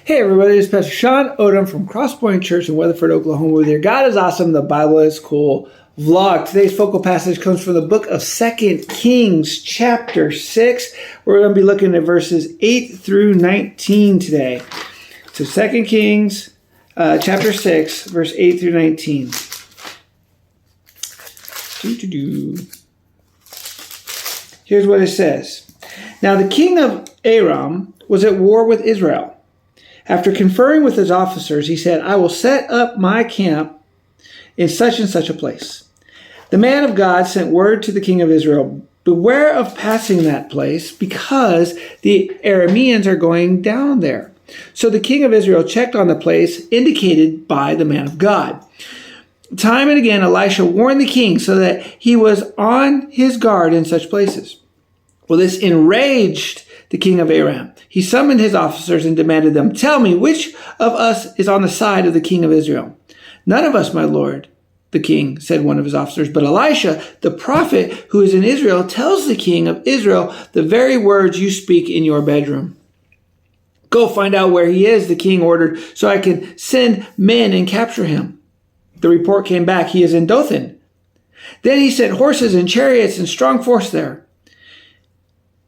Hey everybody, this is Pastor Sean Odom from Crosspoint Church in Weatherford, Oklahoma with your God is Awesome, the Bible is Cool vlog. Today's focal passage comes from the book of 2 Kings chapter 6. We're going to be looking at verses 8 through 19 today. So 2 Kings chapter 6, verse 8 through 19. Here's what it says. Now the king of Aram was at war with Israel. After conferring with his officers, he said, I will set up my camp in such and such a place. The man of God sent word to the king of Israel, beware of passing that place because the Arameans are going down there. So the king of Israel checked on the place indicated by the man of God. Time and again, Elisha warned the king so that he was on his guard in such places. Well, this enraged the king of Aram. He summoned his officers and demanded them, tell me, which of us is on the side of the king of Israel? None of us, my lord, the king, said one of his officers. But Elisha, the prophet who is in Israel, tells the king of Israel the very words you speak in your bedroom. Go find out where he is, the king ordered, so I can send men and capture him. The report came back, he is in Dothan. Then he sent horses and chariots and strong force there.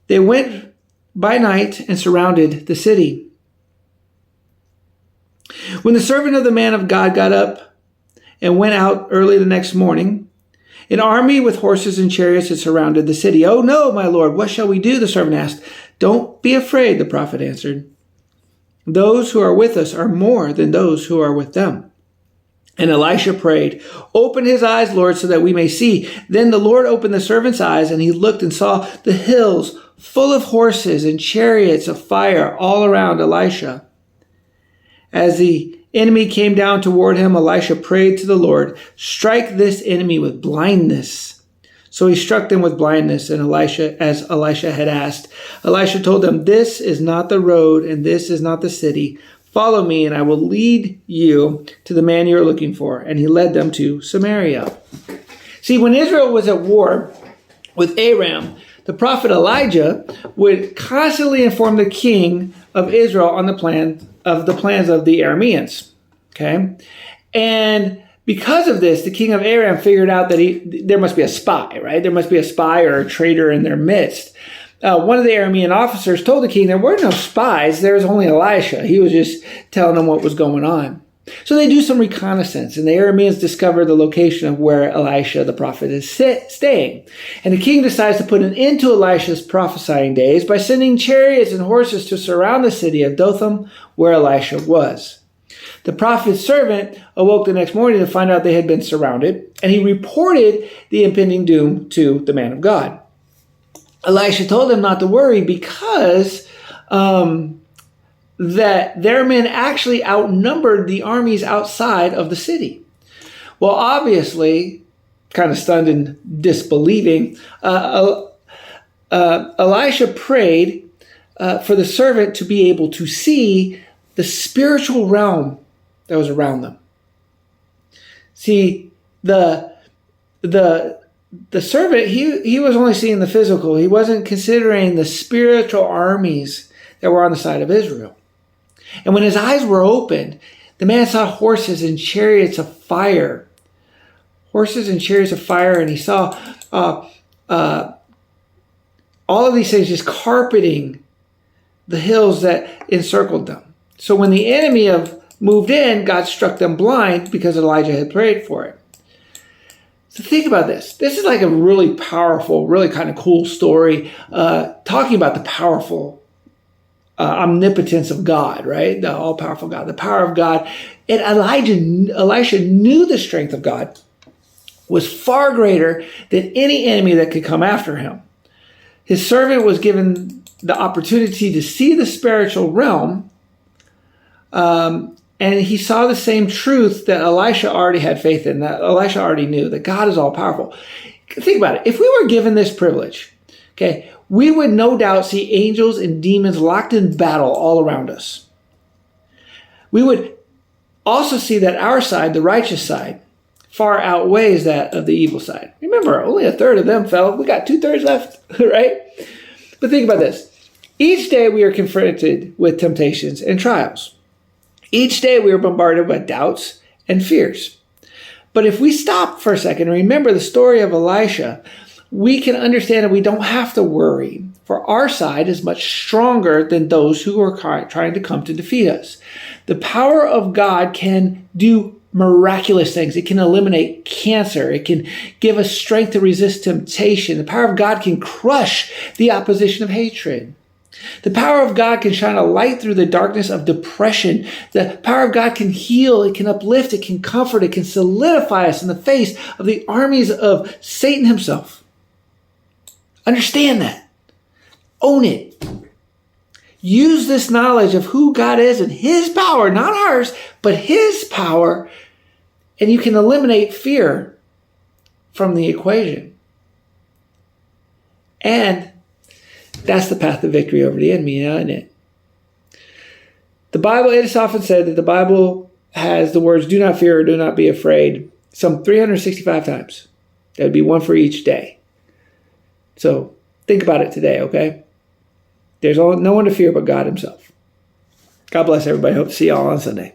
They went by night and surrounded the city. When the servant of the man of God got up and went out early the next morning, an army with horses and chariots had surrounded the city. Oh no, my lord, what shall we do? The servant asked. Don't be afraid, the prophet answered. Those who are with us are more than those who are with them. And Elisha prayed, open his eyes, Lord, so that we may see. Then the Lord opened the servant's eyes, and he looked and saw the hills full of horses and chariots of fire all around Elisha. As the enemy came down toward him, Elisha prayed to the Lord, strike this enemy with blindness. So he struck them with blindness, and as Elisha had asked. Elisha told them, this is not the road, and this is not the city. Follow me, and I will lead you to the man you are looking for. And he led them to Samaria. See, when Israel was at war with Aram, the prophet Elijah would constantly inform the king of Israel on the plans of the Arameans. Okay? And because of this, the king of Aram figured out that there must be a spy, right? There must be a spy or a traitor in their midst. One of the Aramean officers told the king there were no spies. There was only Elisha. He was just telling them what was going on. So they do some reconnaissance, and the Arameans discover the location of where Elisha, the prophet, is staying. And the king decides to put an end to Elisha's prophesying days by sending chariots and horses to surround the city of Dothan, where Elisha was. The prophet's servant awoke the next morning to find out they had been surrounded, and he reported the impending doom to the man of God. Elisha told him not to worry because that their men actually outnumbered the armies outside of the city. Well, obviously, kind of stunned and disbelieving, Elisha prayed for the servant to be able to see the spiritual realm that was around them. See, the servant, he was only seeing the physical. He wasn't considering the spiritual armies that were on the side of Israel. And when his eyes were opened, the man saw horses and chariots of fire. Horses and chariots of fire, and he saw all of these things just carpeting the hills that encircled them. So when the enemy moved in, God struck them blind because Elijah had prayed for it. So think about this. This is like a really powerful, really kind of cool story talking about the powerful omnipotence of God, right? The all-powerful God, the power of God. And Elisha knew the strength of God was far greater than any enemy that could come after him. His servant was given the opportunity to see the spiritual realm, and he saw the same truth that Elisha already had faith in, that Elisha already knew, that God is all-powerful. Think about it. If we were given this privilege, okay, we would no doubt see angels and demons locked in battle all around us. We would also see that our side, the righteous side, far outweighs that of the evil side. Remember, only a third of them fell. We got 2/3 left, right? But think about this. Each day we are confronted with temptations and trials. Each day we are bombarded by doubts and fears. But if we stop for a second and remember the story of Elisha, we can understand that we don't have to worry, for our side is much stronger than those who are trying to come to defeat us. The power of God can do miraculous things. It can eliminate cancer. It can give us strength to resist temptation. The power of God can crush the opposition of hatred. The power of God can shine a light through the darkness of depression. The power of God can heal, it can uplift, it can comfort, it can solidify us in the face of the armies of Satan himself. Understand that. Own it. Use this knowledge of who God is and his power, not ours, but his power, and you can eliminate fear from the equation. And that's the path to victory over the enemy, isn't it? The Bible, it is often said that the Bible has the words, do not fear or do not be afraid, some 365 times. That would be one for each day. So think about it today, okay? There's no one to fear but God himself. God bless everybody. Hope to see you all on Sunday.